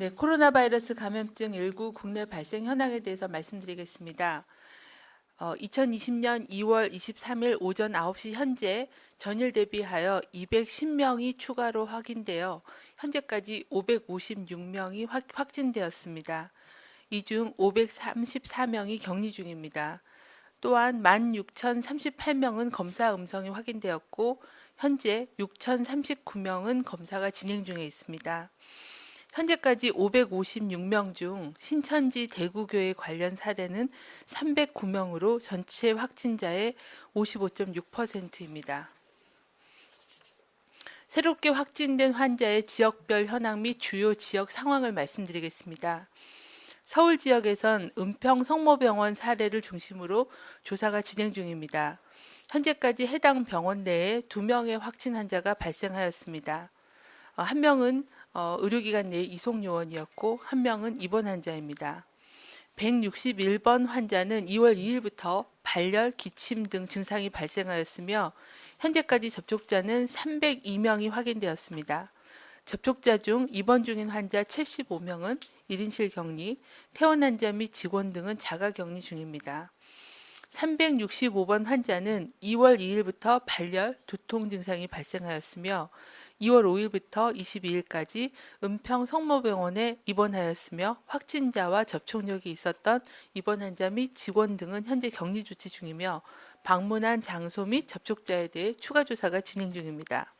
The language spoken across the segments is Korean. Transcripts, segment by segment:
네, 코로나 바이러스 감염증 19 국내 발생 현황에 대해서 말씀드리겠습니다. 2020년 2월 23일 오전 9시 현재 전일 대비하여 210명이 추가로 확인되어 현재까지 556명이 확진되었습니다. 이 중 534명이 격리 중입니다. 또한 16,038명은 검사 음성이 확인되었고 현재 6,039명은 검사가 진행 중에 있습니다. 현재까지 556명 중 신천지 대구교회 관련 사례는 309명으로 전체 확진자의 55.6%입니다. 새롭게 확진된 환자의 지역별 현황 및 주요 지역 상황을 말씀드리겠습니다. 서울 지역에선 은평 성모병원 사례를 중심으로 조사가 진행 중입니다. 현재까지 해당 병원 내에 2명의 확진 환자가 발생하였습니다. 한 명은 의료기관 내 이송 요원이었고 한 명은 입원 환자입니다. 161번 환자는 2월 2일부터 발열, 기침 등 증상이 발생하였으며 현재까지 접촉자는 302명이 확인되었습니다. 접촉자 중 입원 중인 환자 75명은 1인실 격리, 퇴원 환자 및 직원 등은 자가 격리 중입니다. 365번 환자는 2월 2일부터 발열, 두통 증상이 발생하였으며 2월 5일부터 22일까지 은평 성모병원에 입원하였으며 확진자와 접촉력이 있었던 입원 환자 및 직원 등은 현재 격리 조치 중이며 방문한 장소 및 접촉자에 대해 추가 조사가 진행 중입니다.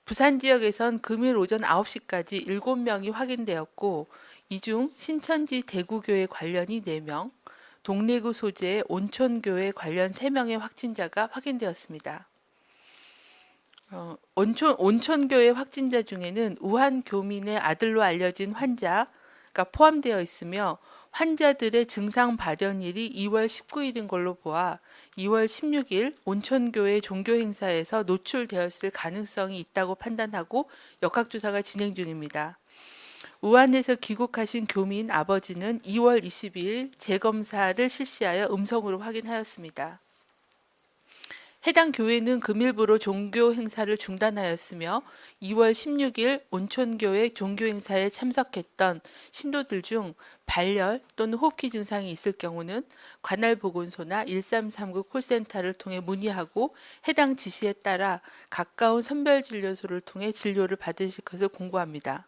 부산 지역에선 금일 오전 9시까지 7명이 확인되었고 이 중 신천지 대구교회 관련이 4명, 동래구 소재의 온천교회 관련 3명의 확진자가 확인되었습니다. 온천교회 확진자 중에는 우한 교민의 아들로 알려진 환자가 포함되어 있으며 환자들의 증상 발현일이 2월 19일인 걸로 보아 2월 16일 온천교회 종교행사에서 노출되었을 가능성이 있다고 판단하고 역학조사가 진행 중입니다. 우한에서 귀국하신 교민 아버지는 2월 22일 재검사를 실시하여 음성으로 확인하였습니다. 해당 교회는 금일부로 종교 행사를 중단하였으며 2월 16일 온천교회 종교 행사에 참석했던 신도들 중 발열 또는 호흡기 증상이 있을 경우는 관할 보건소나 1339 콜센터를 통해 문의하고 해당 지시에 따라 가까운 선별진료소를 통해 진료를 받으실 것을 공고합니다.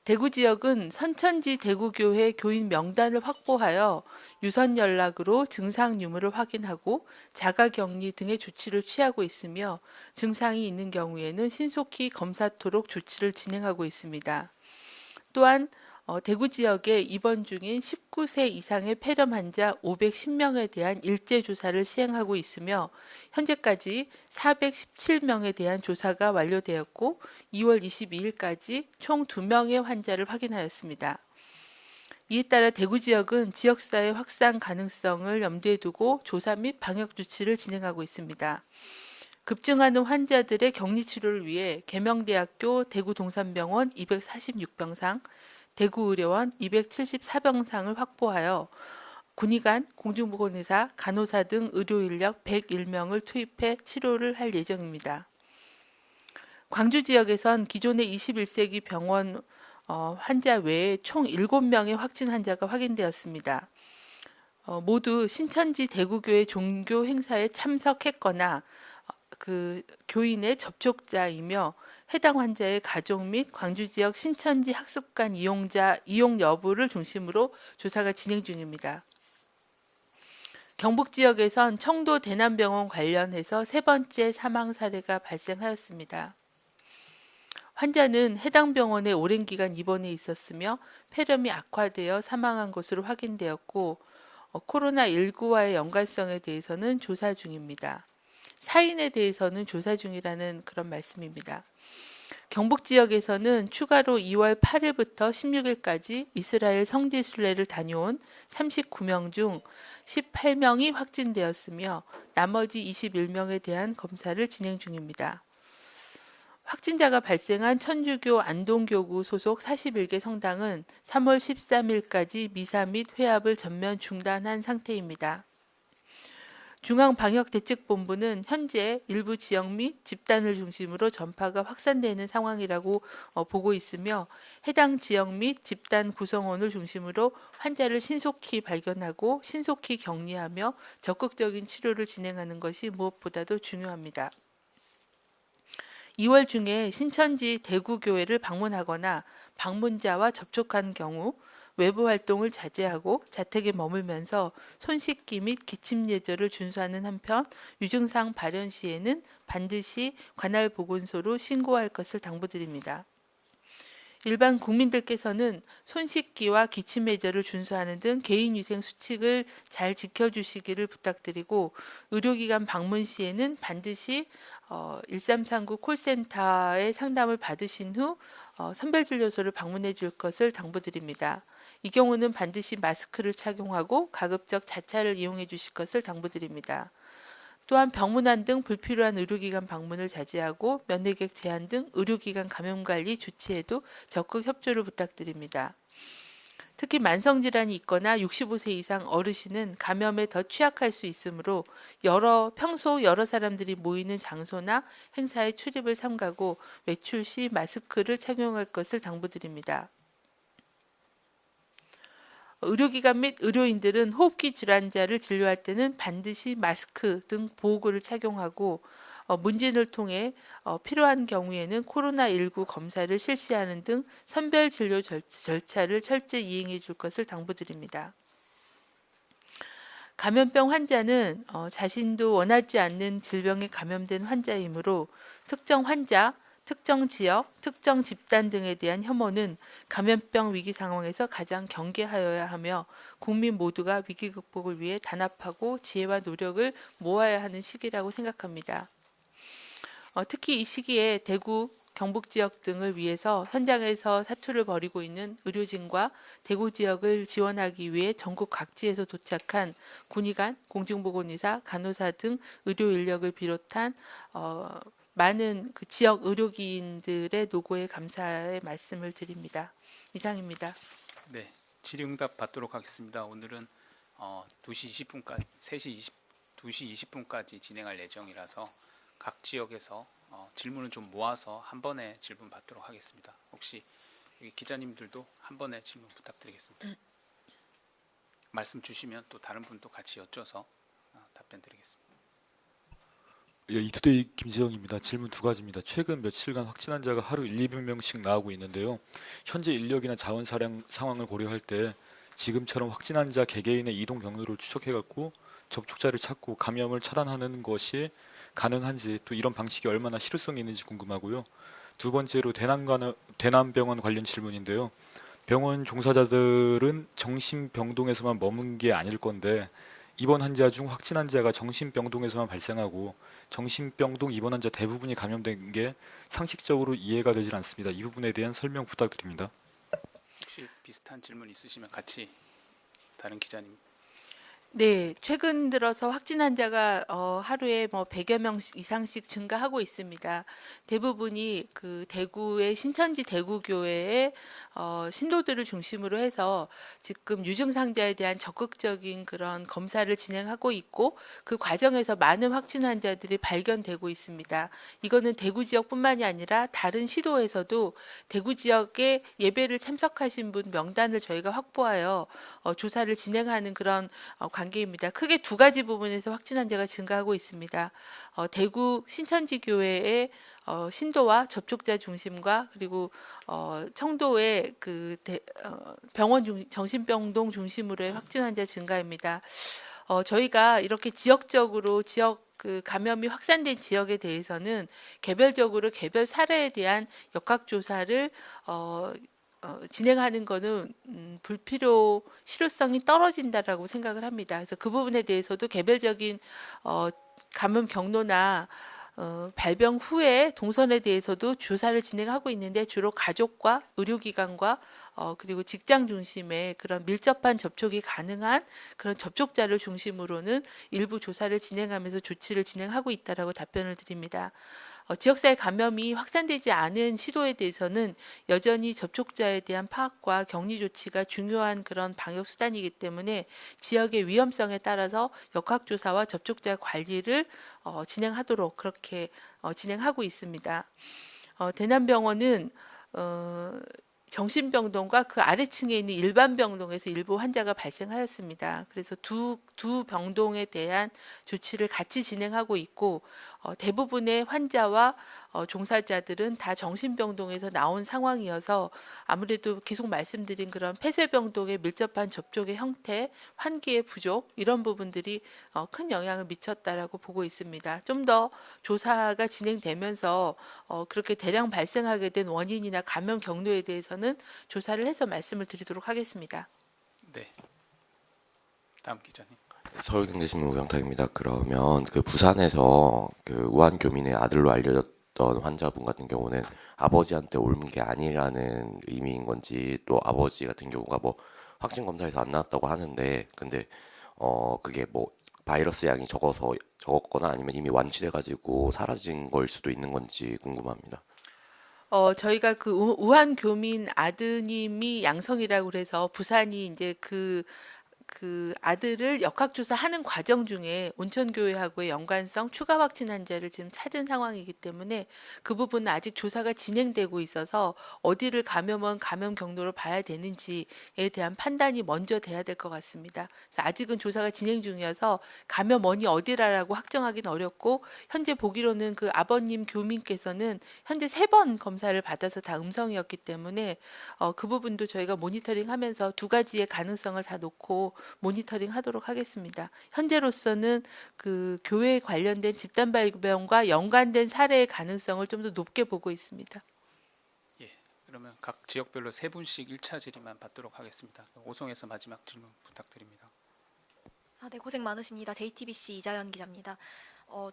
대구 지역은 선천지 대구교회 교인 명단을 확보하여 유선 연락으로 증상 유무를 확인하고 자가격리 등의 조치를 취하고 있으며 증상이 있는 경우에는 신속히 검사토록 조치를 진행하고 있습니다. 또한 대구 지역에 입원 중인 19세 이상의 폐렴 환자 510명에 대한 일제 조사를 시행하고 있으며 현재까지 417명에 대한 조사가 완료되었고 2월 22일까지 총 2명의 환자를 확인하였습니다. 이에 따라 대구 지역은 지역사회 확산 가능성을 염두에 두고 조사 및 방역 조치를 진행하고 있습니다. 급증하는 환자들의 격리 치료를 위해 계명대학교 대구동산병원 246병상, 대구의료원 274병상을 확보하여 군의관, 공중보건의사, 간호사 등 의료인력 101명을 투입해 치료를 할 예정입니다. 광주 지역에선 기존의 21세기 병원 환자 외에 총 7명의 확진 환자가 확인되었습니다. 모두 신천지 대구교회 종교 행사에 참석했거나 그 교인의 접촉자이며 해당 환자의 가족 및 광주 지역 신천지 학습관 이용 여부를 중심으로 조사가 진행 중입니다. 경북 지역에선 청도 대남병원 관련해서 3번째 사망 사례가 발생하였습니다. 환자는 해당 병원에 오랜 기간 입원해 있었으며 폐렴이 악화되어 사망한 것으로 확인되었고 코로나19와의 연관성에 대해서는 조사 중입니다. 사인에 대해서는 조사 중이라는 그런 말씀입니다. 경북 지역에서는 추가로 2월 8일부터 16일까지 이스라엘 성지 순례를 다녀온 39명 중 18명이 확진되었으며 나머지 21명에 대한 검사를 진행 중입니다. 확진자가 발생한 천주교 안동교구 소속 41개 성당은 3월 13일까지 미사 및 회합을 전면 중단한 상태입니다. 중앙방역대책본부는 현재 일부 지역 및 집단을 중심으로 전파가 확산되는 상황이라고 보고 있으며 해당 지역 및 집단 구성원을 중심으로 환자를 신속히 발견하고 신속히 격리하며 적극적인 치료를 진행하는 것이 무엇보다도 중요합니다. 2월 중에 신천지 대구교회를 방문하거나 방문자와 접촉한 경우 외부 활동을 자제하고 자택에 머물면서 손 씻기 및 기침 예절을 준수하는 한편 유증상 발현 시에는 반드시 관할 보건소로 신고할 것을 당부드립니다. 일반 국민들께서는 손 씻기와 기침 예절을 준수하는 등 개인위생 수칙을 잘 지켜주시기를 부탁드리고 의료기관 방문 시에는 반드시 1339 콜센터의 상담을 받으신 후 선별진료소를 방문해 줄 것을 당부드립니다. 이 경우는 반드시 마스크를 착용하고 가급적 자차를 이용해 주실 것을 당부드립니다. 또한 병문안 등 불필요한 의료기관 방문을 자제하고 면회객 제한 등 의료기관 감염관리 조치에도 적극 협조를 부탁드립니다. 특히 만성질환이 있거나 65세 이상 어르신은 감염에 더 취약할 수 있으므로 평소 여러 사람들이 모이는 장소나 행사에 출입을 삼가고 외출 시 마스크를 착용할 것을 당부드립니다. 의료기관 및 의료인들은 호흡기 질환자를 진료할 때는 반드시 마스크 등 보호구를 착용하고 문진을 통해 필요한 경우에는 코로나19 검사를 실시하는 등 선별 진료 절차를 철저히 이행해 줄 것을 당부드립니다. 감염병 환자는 자신도 원하지 않는 질병에 감염된 환자이므로 특정 환자, 특정 지역, 특정 집단 등에 대한 혐오는 감염병 위기 상황에서 가장 경계하여야 하며 국민 모두가 위기 극복을 위해 단합하고 지혜와 노력을 모아야 하는 시기라고 생각합니다. 특히 이 시기에 대구, 경북 지역 등을 위해서 현장에서 사투를 벌이고 있는 의료진과 대구 지역을 지원하기 위해 전국 각지에서 도착한 군의관, 공중보건의사, 간호사 등 의료 인력을 비롯한 많은 그 지역 의료기인들의 노고에 감사의 말씀을 드립니다. 이상입니다. 네, 질의응답 받도록 하겠습니다. 오늘은 2시 20분까지, 2시 20분까지 진행할 예정이라서 각 지역에서 질문을 좀 모아서 한 번에 질문 받도록 하겠습니다. 혹시 여기 기자님들도 한 번에 질문 부탁드리겠습니다. 말씀 주시면 또 다른 분도 같이 여쭤서 답변 드리겠습니다. 예, 이투데이 김지영입니다. 질문 두 가지입니다. 최근 며칠간 확진 환자가 하루 200명씩 나오고 있는데요. 현재 인력이나 자원 상황을 고려할 때 지금처럼 확진 환자 개개인의 이동 경로를 추적해갖고 접촉자를 찾고 감염을 차단하는 것이 가능한지, 또 이런 방식이 얼마나 실효성이 있는지 궁금하고요. 두 번째로 대남병원 관련 질문인데요. 병원 종사자들은 정신병동에서만 머문 게 아닐 건데 입원 환자 중 확진 환자가 정신병동에서만 발생하고 정신병동 입원 환자 대부분이 감염된 게 상식적으로 이해가 되질 않습니다. 이 부분에 대한 설명 부탁드립니다. 혹시 비슷한 질문 있으시면 같이 다른 기자님. 네, 최근 들어서 확진 환자가 하루에 100여 명 이상씩 증가하고 있습니다. 대부분이 그 대구의 신천지 대구교회의 신도들을 중심으로 해서 지금 유증상자에 대한 적극적인 그런 검사를 진행하고 있고 그 과정에서 많은 확진 환자들이 발견되고 있습니다. 이거는 대구 지역뿐만이 아니라 다른 시도에서도 대구 지역에 예배를 참석하신 분 명단을 저희가 확보하여 조사를 진행하는 그런 관계입니다. 크게 두 가지 부분에서 확진 환자가 증가하고 있습니다. 대구 신천지 교회의 신도와 접촉자 중심과 그리고 청도의 그 병원 정신병동 중심으로의 확진 환자 증가입니다. 저희가 이렇게 지역적으로 그 감염이 확산된 지역에 대해서는 개별적으로 개별 사례에 대한 역학조사를 진행하는 것은 불필요 실효성이 떨어진다라고 생각을 합니다. 그래서 그 부분에 대해서도 개별적인 감염 경로나 발병 후에 동선에 대해서도 조사를 진행하고 있는데 주로 가족과 의료기관과 그리고 직장 중심의 그런 밀접한 접촉이 가능한 그런 접촉자를 중심으로는 일부 조사를 진행하면서 조치를 진행하고 있다라고 답변을 드립니다. 지역사회 감염이 확산되지 않은 시도에 대해서는 여전히 접촉자에 대한 파악과 격리 조치가 중요한 그런 방역 수단이기 때문에 지역의 위험성에 따라서 역학조사와 접촉자 관리를 진행하도록 그렇게 진행하고 있습니다. 대남병원은 정신병동과 그 아래층에 있는 일반 병동에서 일부 환자가 발생하였습니다. 그래서 두 병동에 대한 조치를 같이 진행하고 있고 대부분의 환자와 종사자들은 다 정신병동에서 나온 상황이어서 아무래도 계속 말씀드린 그런 폐쇄병동의 밀접한 접촉의 형태, 환기의 부족 이런 부분들이 큰 영향을 미쳤다라고 보고 있습니다. 좀 더 조사가 진행되면서 그렇게 대량 발생하게 된 원인이나 감염 경로에 대해서는 조사를 해서 말씀을 드리도록 하겠습니다. 네, 다음 기자님. 서울경제신문 우영탁입니다. 그러면 그 부산에서 그 우한 교민의 아들로 알려졌던 환자분 같은 경우는 아버지한테 옮은 게 아니라는 의미인 건지, 또 아버지 같은 경우가 뭐 확진 검사에서 안 나왔다고 하는데, 근데 그게 뭐 바이러스 양이 적었거나 아니면 이미 완치돼가지고 사라진 걸 수도 있는 건지 궁금합니다. 저희가 그 우한 교민 아드님이 양성이라고 그래서 부산이 이제 그 아들을 역학조사하는 과정 중에 온천교회하고의 연관성 추가 확진 환자를 지금 찾은 상황이기 때문에 그 부분은 아직 조사가 진행되고 있어서 어디를 감염원 감염 경로로 봐야 되는지에 대한 판단이 먼저 돼야 될 것 같습니다. 그래서 아직은 조사가 진행 중이어서 감염원이 어디라고 확정하기는 어렵고 현재 보기로는 그 아버님 교민께서는 현재 3번 검사를 받아서 다 음성이었기 때문에 그 부분도 저희가 모니터링하면서 두 가지의 가능성을 다 놓고 모니터링 하도록 하겠습니다. 현재로서는 그 교회 관련된 집단 발병과 연관된 사례의 가능성을 좀 더 높게 보고 있습니다. 예, 그러면 각 지역별로 3분씩 1차 질의만 받도록 하겠습니다. 오송에서 마지막 질문 부탁드립니다. 네, 고생 많으십니다. JTBC 이자연 기자입니다.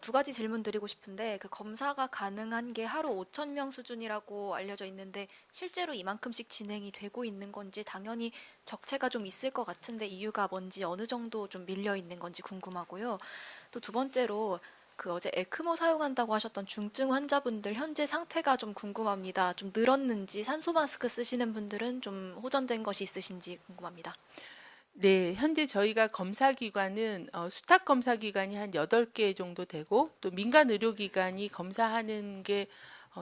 두 가지 질문 드리고 싶은데, 그 검사가 가능한 게 하루 5,000명 수준이라고 알려져 있는데 실제로 이만큼씩 진행이 되고 있는 건지, 당연히 적체가 좀 있을 것 같은데 이유가 뭔지, 어느 정도 좀 밀려 있는 건지 궁금하고요. 또 두 번째로 그 어제 에크모 사용한다고 하셨던 중증 환자분들 현재 상태가 좀 궁금합니다. 좀 늘었는지, 산소 마스크 쓰시는 분들은 좀 호전된 것이 있으신지 궁금합니다. 네, 현재 저희가 검사 기관은 수탁 검사 기관이 한 8개 정도 되고 또 민간 의료기관이 검사하는 게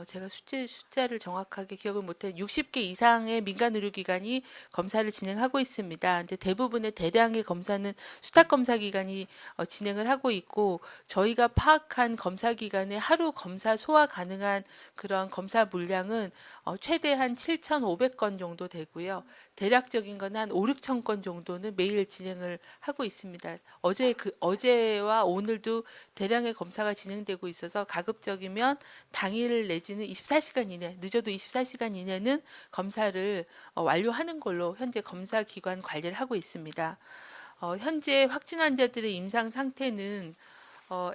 제가 숫자를 정확하게 기억을 못해 60개 이상의 민간 의료기관이 검사를 진행하고 있습니다. 근데 대부분의 대량의 검사는 수탁 검사 기관이 진행을 하고 있고 저희가 파악한 검사 기관의 하루 검사 소화 가능한 그런 검사 물량은 최대 한 7,500건 정도 되고요. 대략적인 건 한 5, 6천 건 정도는 매일 진행을 하고 있습니다. 어제와 오늘도 대량의 검사가 진행되고 있어서 가급적이면 당일 내지는 24시간 이내, 늦어도 24시간 이내는 검사를 완료하는 걸로 현재 검사 기관 관리를 하고 있습니다. 현재 확진 환자들의 임상 상태는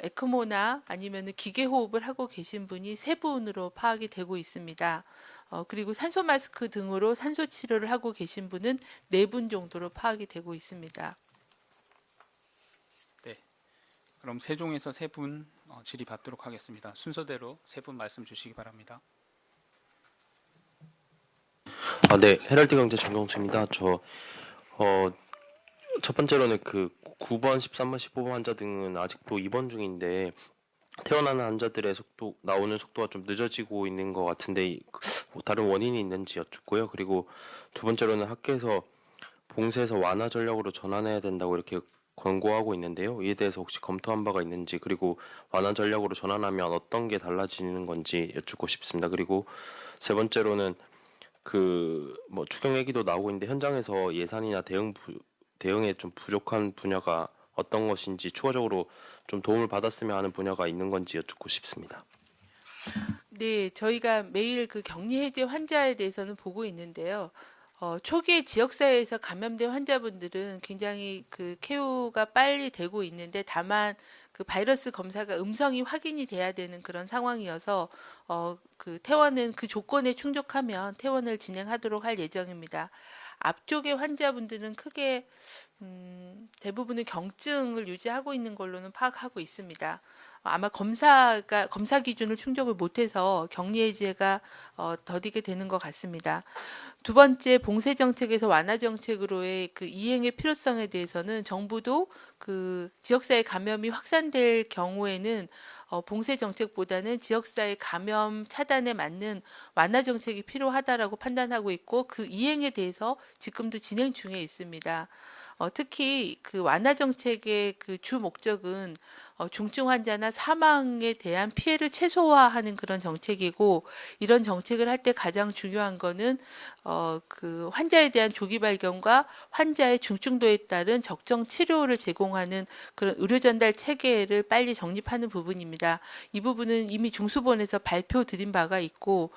에크모나 아니면 기계 호흡을 하고 계신 분이 3분으로 파악이 되고 있습니다. 그리고 산소 마스크 등으로 산소 치료를 하고 계신 분은 4분 정도로 파악이 되고 있습니다. 네, 그럼 세종에서 3분 질의 받도록 하겠습니다. 순서대로 3분 말씀 주시기 바랍니다. 네, 헤럴드 경제 정경수입니다. 첫 번째로는 그 9번, 13번, 15번 환자 등은 아직도 입원 중인데 태어나는 환자들의 나오는 속도가 좀 늦어지고 있는 것 같은데 뭐 다른 원인이 있는지 여쭙고요. 그리고 두 번째로는 학교에서 봉쇄해서 완화 전략으로 전환해야 된다고 이렇게 권고하고 있는데요. 이에 대해서 혹시 검토한 바가 있는지, 그리고 완화 전략으로 전환하면 어떤 게 달라지는 건지 여쭙고 싶습니다. 그리고 세 번째로는 그 뭐 추경 얘기도 나오고 있는데 현장에서 예산이나 대응에 좀 부족한 분야가 어떤 것인지, 추가적으로 좀 도움을 받았으면 하는 분야가 있는 건지 여쭙고 싶습니다. 네, 저희가 매일 그 격리 해제 환자에 대해서는 보고 있는데요. 초기에 지역사회에서 감염된 환자분들은 굉장히 그 케어가 빨리 되고 있는데 다만 그 바이러스 검사가 음성이 확인이 돼야 되는 그런 상황이어서 그 퇴원은 그 조건에 충족하면 퇴원을 진행하도록 할 예정입니다. 앞쪽의 환자분들은 크게 대부분은 경증을 유지하고 있는 걸로는 파악하고 있습니다. 아마 검사 기준을 충족을 못해서 격리 해제가 더디게 되는 것 같습니다. 두 번째, 봉쇄 정책에서 완화 정책으로의 그 이행의 필요성에 대해서는 정부도 그 지역사회 감염이 확산될 경우에는 봉쇄 정책보다는 지역사회 감염 차단에 맞는 완화 정책이 필요하다라고 판단하고 있고 그 이행에 대해서 지금도 진행 중에 있습니다. 특히 그 완화 정책의 그 주 목적은 중증 환자나 사망에 대한 피해를 최소화하는 그런 정책이고 이런 정책을 할 때 가장 중요한 거는 그 환자에 대한 조기 발견과 환자의 중증도에 따른 적정 치료를 제공하는 그런 의료 전달 체계를 빨리 정립하는 부분입니다. 이 부분은 이미 중수본에서 발표 드린 바가 있고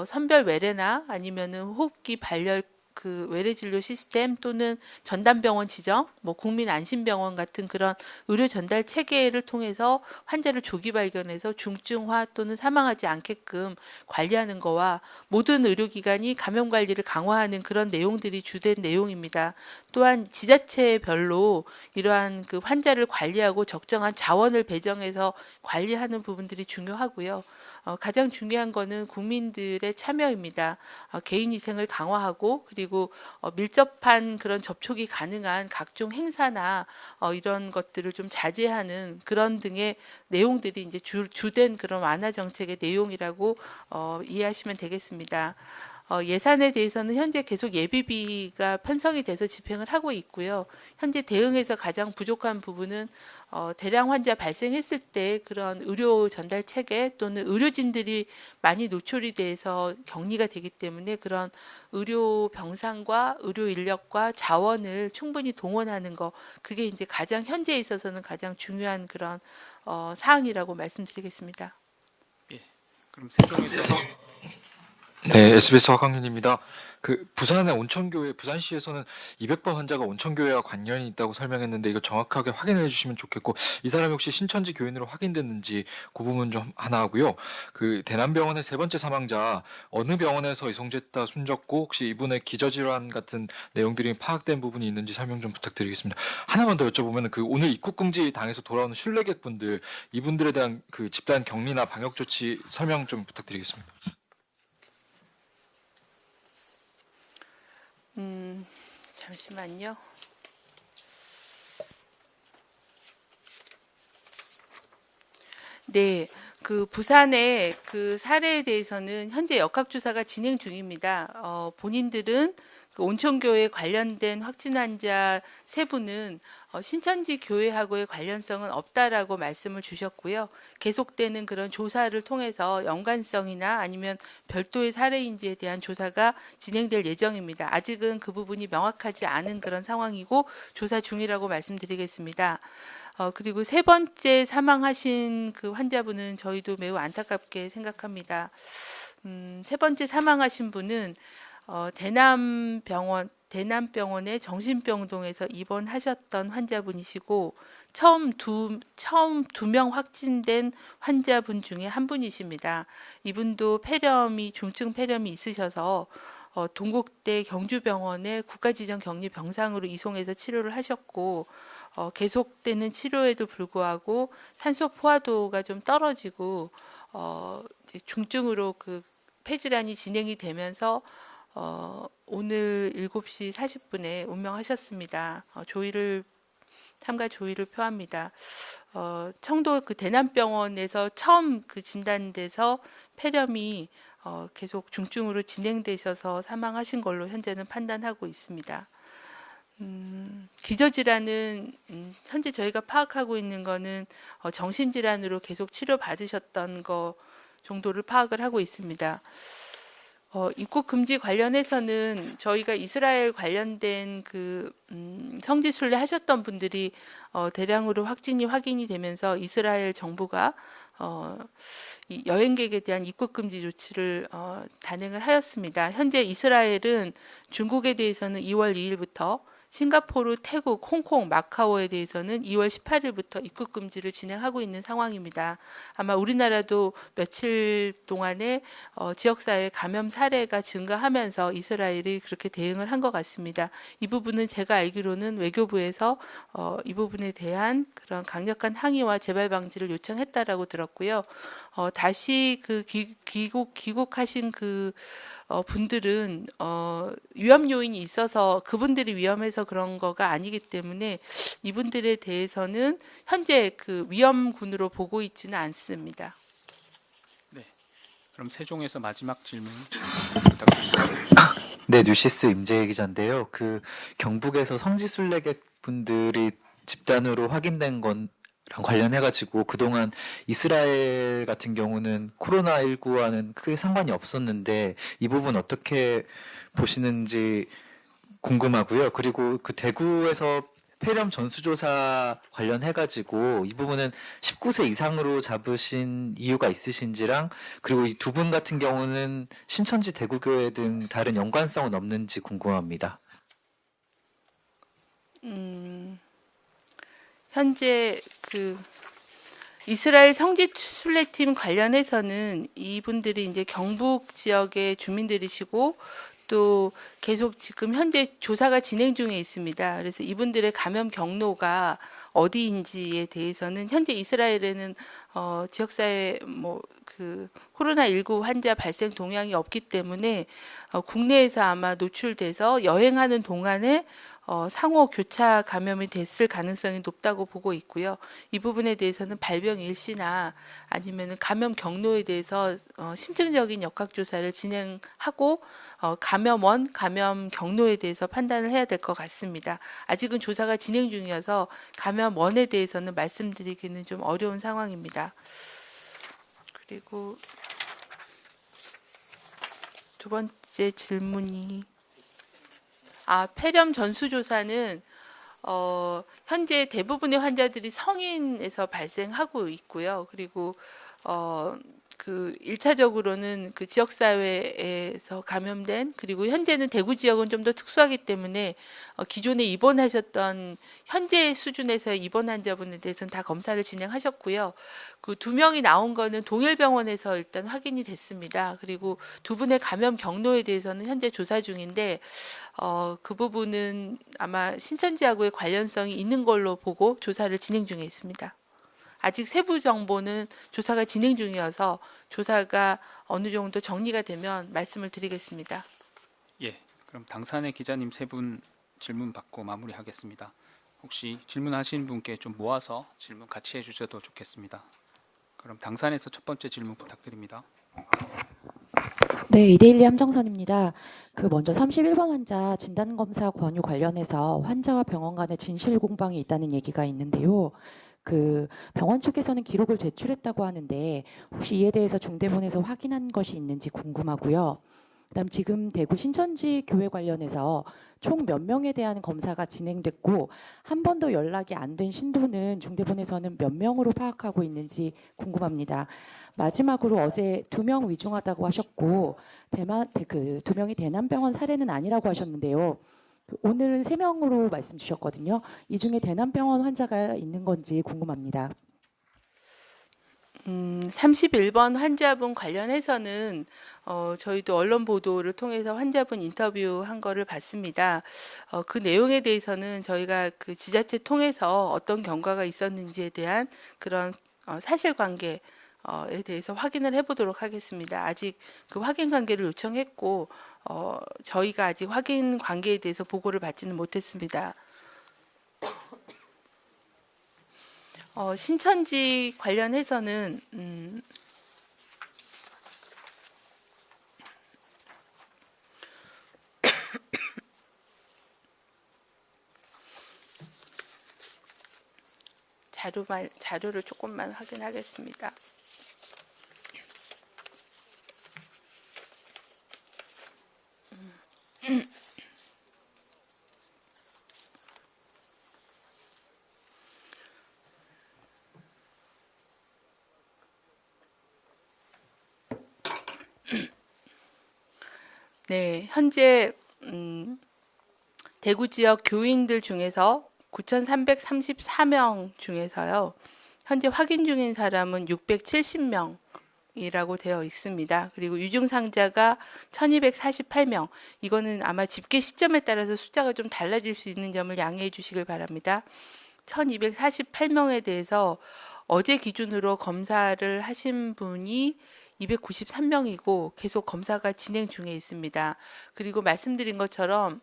선별 외래나 아니면은 호흡기 발열 그 외래 진료 시스템 또는 전담병원 지정, 뭐 국민안심병원 같은 그런 의료 전달 체계를 통해서 환자를 조기 발견해서 중증화 또는 사망하지 않게끔 관리하는 거와 모든 의료기관이 감염 관리를 강화하는 그런 내용들이 주된 내용입니다. 또한 지자체별로 이러한 그 환자를 관리하고 적정한 자원을 배정해서 관리하는 부분들이 중요하고요. 가장 중요한 거는 국민들의 참여입니다. 개인위생을 강화하고 그리고 밀접한 그런 접촉이 가능한 각종 행사나 이런 것들을 좀 자제하는 그런 등의 내용들이 이제 주된 그런 완화 정책의 내용이라고 이해하시면 되겠습니다. 예산에 대해서는 현재 계속 예비비가 편성이 돼서 집행을 하고 있고요. 현재 대응에서 가장 부족한 부분은 대량 환자 발생했을 때 그런 의료 전달 체계 또는 의료진들이 많이 노출이 돼서 격리가 되기 때문에 그런 의료 병상과 의료 인력과 자원을 충분히 동원하는 거 그게 이제 가장 현재에 있어서는 가장 중요한 그런 사항이라고 말씀드리겠습니다. 예. 그럼 세종에서 네, SBS 화강윤입니다. 그 부산의 온천교회, 부산시에서는 200번 환자가 온천교회와 관련이 있다고 설명했는데 이거 정확하게 확인해 주시면 좋겠고 이 사람이 혹시 신천지 교인으로 확인됐는지 그 부분 좀 하나 하고요. 그 대남병원의 세 번째 사망자 어느 병원에서 이송됐다 숨졌고 혹시 이분의 기저질환 같은 내용들이 파악된 부분이 있는지 설명 좀 부탁드리겠습니다. 하나만 더 여쭤보면 그 오늘 입국 금지 당해서 돌아오는 순례객분들 이분들에 대한 그 집단 격리나 방역 조치 설명 좀 부탁드리겠습니다. 잠시만요. 네, 그 부산의 그 사례에 대해서는 현재 역학조사가 진행 중입니다. 본인들은 그 온천교회 관련된 확진 환자 세 분은 신천지 교회하고의 관련성은 없다라고 말씀을 주셨고요. 계속되는 그런 조사를 통해서 연관성이나 아니면 별도의 사례인지에 대한 조사가 진행될 예정입니다. 아직은 그 부분이 명확하지 않은 그런 상황이고 조사 중이라고 말씀드리겠습니다. 그리고 세 번째 사망하신 그 환자분은 저희도 매우 안타깝게 생각합니다. 세 번째 사망하신 분은 대남병원의 정신병동에서 입원하셨던 환자분이시고 처음 두 명 확진된 환자분 중에 한 분이십니다. 이분도 중증 폐렴이 있으셔서 동국대 경주병원의 국가지정 격리 병상으로 이송해서 치료를 하셨고 계속되는 치료에도 불구하고 산소 포화도가 좀 떨어지고 이제 중증으로 그 폐질환이 진행이 되면서 오늘 7시 40분에 운명하셨습니다. 참가 조의를 표합니다. 청도 그 대남병원에서 처음 그 진단돼서 폐렴이 계속 중증으로 진행되셔서 사망하신 걸로 현재는 판단하고 있습니다. 기저질환은 현재 저희가 파악하고 있는 거는 정신질환으로 계속 치료받으셨던 거 정도를 파악을 하고 있습니다. 입국 금지 관련해서는 저희가 이스라엘 관련된 그 성지 순례 하셨던 분들이 대량으로 확인이 되면서 이스라엘 정부가 이 여행객에 대한 입국 금지 조치를 단행을 하였습니다. 현재 이스라엘은 중국에 대해서는 2월 2일부터 싱가포르, 태국, 홍콩, 마카오에 대해서는 2월 18일부터 입국 금지를 진행하고 있는 상황입니다. 아마 우리나라도 며칠 동안에 지역사회 감염 사례가 증가하면서 이스라엘이 그렇게 대응을 한 것 같습니다. 이 부분은 제가 알기로는 외교부에서 이 부분에 대한 그런 강력한 항의와 재발 방지를 요청했다라고 들었고요. 다시 그 귀국하신 그 분들은 위험 요인이 있어서 그분들이 위험해서 그런 거가 아니기 때문에 이분들에 대해서는 현재 그 위험군으로 보고 있지는 않습니다. 네. 그럼 세종에서 마지막 질문 부탁드립니다. 네, 뉴시스 임재희 기자인데요. 그 경북에서 성지순례객 분들이 집단으로 확인된 건랑 관련해가지고 그동안 이스라엘 같은 경우는 코로나19와는 크게 상관이 없었는데 이 부분 어떻게 보시는지 궁금하고요. 그리고 그 대구에서 폐렴 전수조사 관련해가지고 이 부분은 19세 이상으로 잡으신 이유가 있으신지랑 그리고 이 두 분 같은 경우는 신천지 대구교회 등 다른 연관성은 없는지 궁금합니다. 현재 그 이스라엘 성지 순례팀 관련해서는 이분들이 이제 경북 지역의 주민들이시고 또 계속 지금 현재 조사가 진행 중에 있습니다. 그래서 이분들의 감염 경로가 어디인지에 대해서는 현재 이스라엘에는 지역사회 뭐 그 코로나19 환자 발생 동향이 없기 때문에 국내에서 아마 노출돼서 여행하는 동안에 상호 교차 감염이 됐을 가능성이 높다고 보고 있고요. 이 부분에 대해서는 발병 일시나 아니면 감염 경로에 대해서 심층적인 역학조사를 진행하고 감염원, 감염 경로에 대해서 판단을 해야 될 것 같습니다. 아직은 조사가 진행 중이어서 감염원에 대해서는 말씀드리기는 좀 어려운 상황입니다. 그리고 두 번째 질문이 폐렴 전수조사는 현재 대부분의 환자들이 성인에서 발생하고 있고요. 그리고 그 1차적으로는 그 지역사회에서 감염된 그리고 현재는 대구 지역은 좀 더 특수하기 때문에 기존에 입원하셨던 현재 수준에서 입원 환자분에 대해서는 다 검사를 진행하셨고요. 그 2명이 나온 거는 동일병원에서 일단 확인이 됐습니다. 그리고 두 분의 감염 경로에 대해서는 현재 조사 중인데 그 부분은 아마 신천지하고의 관련성이 있는 걸로 보고 조사를 진행 중에 있습니다. 아직 세부 정보는 조사가 진행 중이어서 조사가 어느 정도 정리가 되면 말씀을 드리겠습니다. 예. 그럼 당사내 기자님 세 분 질문 받고 마무리하겠습니다. 혹시 질문하시는 분께 좀 모아서 질문 같이 해주셔도 좋겠습니다. 그럼 당산에서 첫 번째 질문 부탁드립니다. 네, 이데일리 함정선입니다. 그 먼저 31번 환자 진단검사 권유 관련해서 환자와 병원 간의 진실 공방이 있다는 얘기가 있는데요. 그 병원 측에서는 기록을 제출했다고 하는데 혹시 이에 대해서 중대본에서 확인한 것이 있는지 궁금하고요. 그다음 지금 대구 신천지 교회 관련해서 총 몇 명에 대한 검사가 진행됐고 한 번도 연락이 안 된 신도는 중대본에서는 몇 명으로 파악하고 있는지 궁금합니다. 마지막으로 어제 2명 위중하다고 하셨고 그 2명이 대남병원 사례는 아니라고 하셨는데요. 오늘은 3명으로 말씀 주셨거든요. 이 중에 대남병원 환자가 있는 건지 궁금합니다. 31번 환자분 관련해서는 저희도 언론 보도를 통해서 환자분 인터뷰한 거를 봤습니다. 그 내용에 대해서는 저희가 그 지자체 통해서 어떤 경과가 있었는지에 대한 그런 사실관계에 대해서 확인을 해보도록 하겠습니다. 아직 그 확인 관계를 요청했고 저희가 아직 확인 관계에 대해서 보고를 받지는 못했습니다. 신천지 관련해서는 자료를 조금만 확인하겠습니다. 네, 현재 대구 지역 교인들 중에서 9,334명 중에서요. 현재 확인 중인 사람은 670명이라고 되어 있습니다. 그리고 유증상자가 1,248명. 이거는 아마 집계 시점에 따라서 숫자가 좀 달라질 수 있는 점을 양해해 주시길 바랍니다. 1,248명에 대해서 어제 기준으로 검사를 하신 분이 293명이고 계속 검사가 진행 중에 있습니다. 그리고 말씀드린 것처럼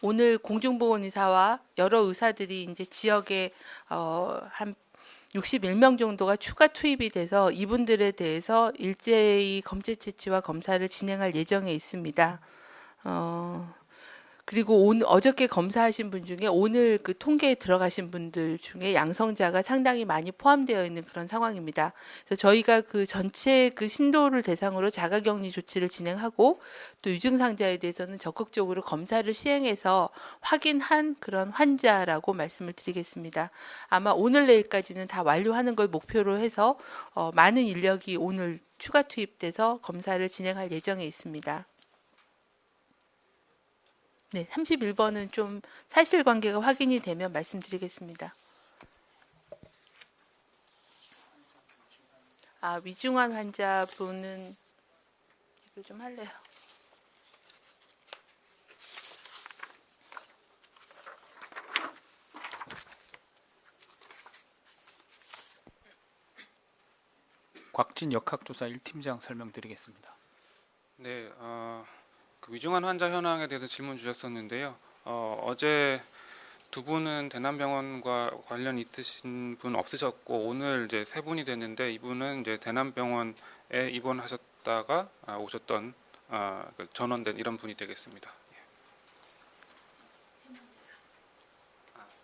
오늘 공중보건의사와 여러 의사들이 이제 지역에 한 61명 정도가 추가 투입이 돼서 이분들에 대해서 일제히 검체 채취와 검사를 진행할 예정에 있습니다. 그리고 어저께 검사하신 분 중에 오늘 그 통계에 들어가신 분들 중에 양성자가 상당히 많이 포함되어 있는 그런 상황입니다. 그래서 저희가 그 전체 그 신도를 대상으로 자가격리 조치를 진행하고 또 유증상자에 대해서는 적극적으로 검사를 시행해서 확인한 그런 환자라고 말씀을 드리겠습니다. 아마 오늘 내일까지는 다 완료하는 걸 목표로 해서 많은 인력이 오늘 추가 투입돼서 검사를 진행할 예정에 있습니다. 네, 31번은 좀 사실관계가 확인이 되면 말씀드리겠습니다. 위중한 환자분은 이걸 좀 할래요. 곽진 역학조사 1팀장 설명드리겠습니다. 네, 그 위중한 환자 현황에 대해서 질문 주셨었는데요. 어제 두 분은 대남병원과 관련 있으신 분 없으셨고 오늘 이제 세 분이 됐는데 이분은 이제 대남병원에 입원하셨다가 오셨던 그 전원된 이런 분이 되겠습니다.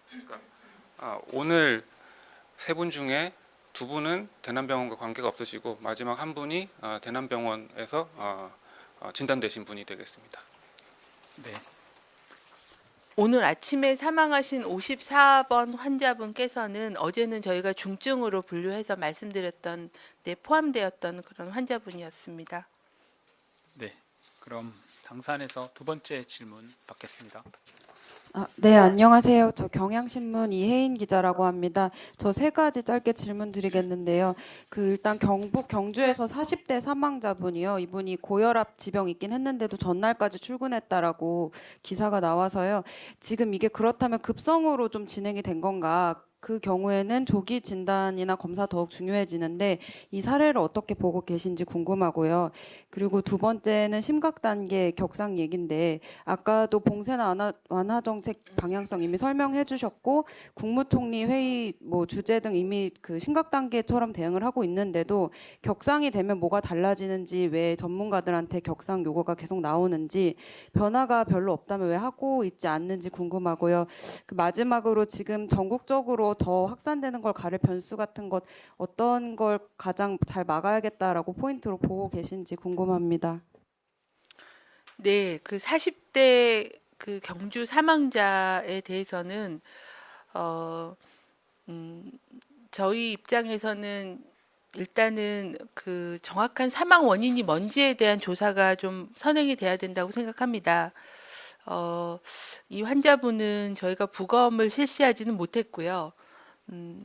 그러니까 오늘 세 분 중에 두 분은 대남병원과 관계가 없으시고 마지막 한 분이 대남병원에서 진단되신 분이 되겠습니다. 네. 오늘 아침에 사망하신 54번 환자분께서는 어제는 저희가 중증으로 분류해서 말씀드렸던 데 포함되었던 그런 환자분이었습니다. 네. 그럼 당산에서 두 번째 질문 받겠습니다. 네, 안녕하세요. 저 경향신문 이혜인 기자라고 합니다. 저 세 가지 짧게 질문 드리겠는데요. 일단 경북 경주에서 40대 사망자분이요. 이분이 고혈압 지병 있긴 했는데도 전날까지 출근했다라고 기사가 나와서요. 지금 이게 그렇다면 급성으로 좀 진행이 된 건가? 그 경우에는 조기 진단이나 검사 더욱 중요해지는데 이 사례를 어떻게 보고 계신지 궁금하고요. 그리고 두 번째는 심각 단계 격상 얘긴데 아까도 봉쇄나 완화 정책 방향성 이미 설명해 주셨고 국무총리 회의 주제 등 이미 그 심각 단계처럼 대응을 하고 있는데도 격상이 되면 뭐가 달라지는지 왜 전문가들한테 격상 요구가 계속 나오는지 변화가 별로 없다면 왜 하고 있지 않는지 궁금하고요. 마지막으로 지금 전국적으로 더 확산되는 걸 가를 변수 같은 것 어떤 걸 가장 잘 막아야겠다라고 포인트로 보고 계신지 궁금합니다. 네, 그 40대 그 경주 사망자에 대해서는 저희 입장에서는 일단은 그 정확한 사망 원인이 뭔지에 대한 조사가 좀 선행이 돼야 된다고 생각합니다. 이 환자분은 저희가 부검을 실시하지는 못했고요.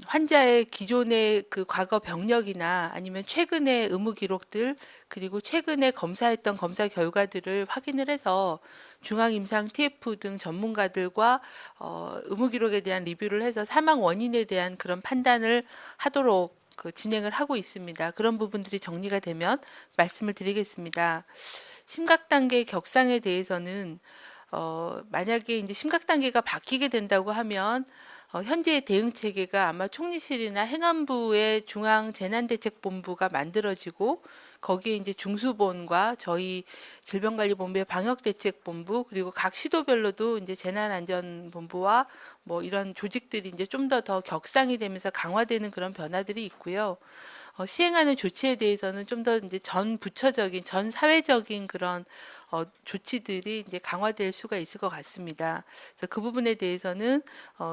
환자의 기존의 그 과거 병력이나 아니면 최근의 의무 기록들 그리고 최근에 검사했던 검사 결과들을 확인을 해서 중앙임상 TF 등 전문가들과 의무 기록에 대한 리뷰를 해서 사망 원인에 대한 그런 판단을 하도록 진행을 하고 있습니다. 그런 부분들이 정리가 되면 말씀을 드리겠습니다. 심각 단계 격상에 대해서는 만약에 이제 심각 단계가 바뀌게 된다고 하면 현재의 대응 체계가 아마 총리실이나 행안부의 중앙재난대책본부가 만들어지고 거기에 이제 중수본과 저희 질병관리본부의 방역대책본부 그리고 각 시도별로도 이제 재난안전본부와 이런 조직들이 이제 좀 더 격상이 되면서 강화되는 그런 변화들이 있고요. 시행하는 조치에 대해서는 좀 더 이제 전 부처적인, 전 사회적인 그런 조치들이 이제 강화될 수가 있을 것 같습니다. 그래서 그 부분에 대해서는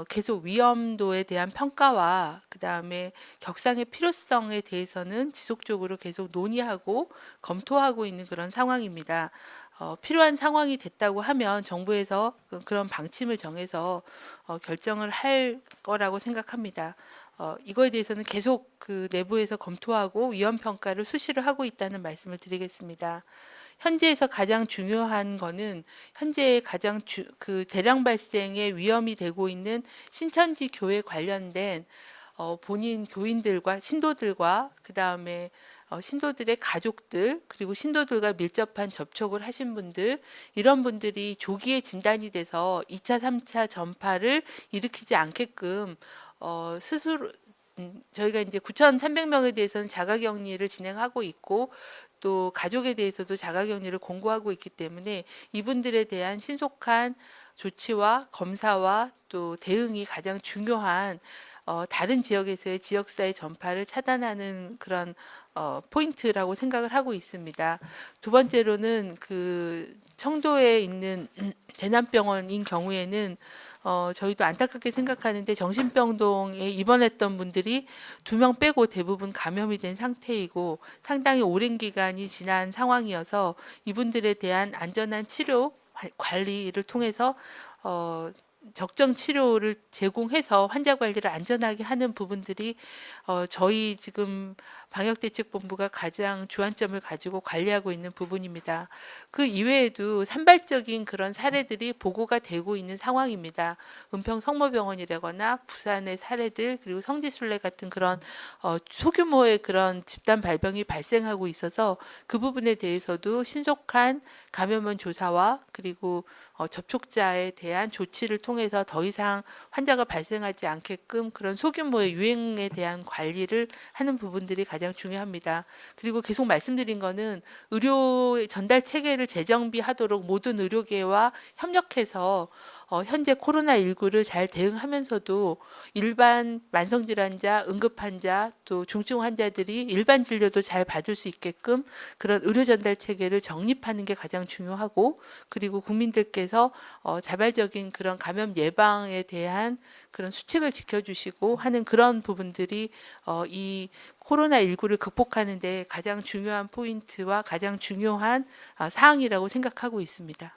계속 위험도에 대한 평가와 그 다음에 격상의 필요성에 대해서는 지속적으로 계속 논의하고 검토하고 있는 그런 상황입니다. 필요한 상황이 됐다고 하면 정부에서 그런 방침을 정해서 결정을 할 거라고 생각합니다. 이거에 대해서는 계속 그 내부에서 검토하고 위험 평가를 수시로 하고 있다는 말씀을 드리겠습니다. 현재에서 가장 중요한 거는 현재 가장 그 대량 발생의 위험이 되고 있는 신천지 교회 관련된 본인 교인들과 신도들과 그 다음에 신도들의 가족들 그리고 신도들과 밀접한 접촉을 하신 분들 이런 분들이 조기에 진단이 돼서 2차, 3차 전파를 일으키지 않게끔 스스로 저희가 이제 9,300명에 대해서는 자가격리를 진행하고 있고 또 가족에 대해서도 자가격리를 공고하고 있기 때문에 이분들에 대한 신속한 조치와 검사와 또 대응이 가장 중요한 다른 지역에서의 지역사회 전파를 차단하는 그런 포인트라고 생각을 하고 있습니다. 두 번째로는 그 청도에 있는 대남병원인 경우에는 저희도 안타깝게 생각하는데 정신병동에 입원했던 분들이 2명 빼고 대부분 감염이 된 상태이고 상당히 오랜 기간이 지난 상황이어서 이분들에 대한 안전한 치료 관리를 통해서 적정 치료를 제공해서 환자 관리를 안전하게 하는 부분들이 저희 지금 방역대책본부가 가장 주안점을 가지고 관리하고 있는 부분입니다. 그 이외에도 산발적인 그런 사례들이 보고가 되고 있는 상황입니다. 은평 성모병원이라거나 부산의 사례들 그리고 성지순례 같은 그런 소규모의 그런 집단 발병이 발생하고 있어서 그 부분에 대해서도 신속한 감염원 조사와 그리고 접촉자에 대한 조치를 통해서 더 이상 환자가 발생하지 않게끔 그런 소규모의 유행에 대한 관리를 하는 부분들이 가장 중요합니다. 그리고 계속 말씀드린 거는 의료 전달 체계를 재정비하도록 모든 의료계와 협력해서 현재 코로나19를 잘 대응하면서도 일반 만성질환자, 응급환자, 또 중증 환자들이 일반 진료도 잘 받을 수 있게끔 그런 의료 전달 체계를 정립하는 게 가장 중요하고 그리고 국민들께서 자발적인 그런 감염 예방에 대한 그런 수칙을 지켜주시고 하는 그런 부분들이 이 코로나19를 극복하는 데 가장 중요한 포인트와 가장 중요한 사항이라고 생각하고 있습니다.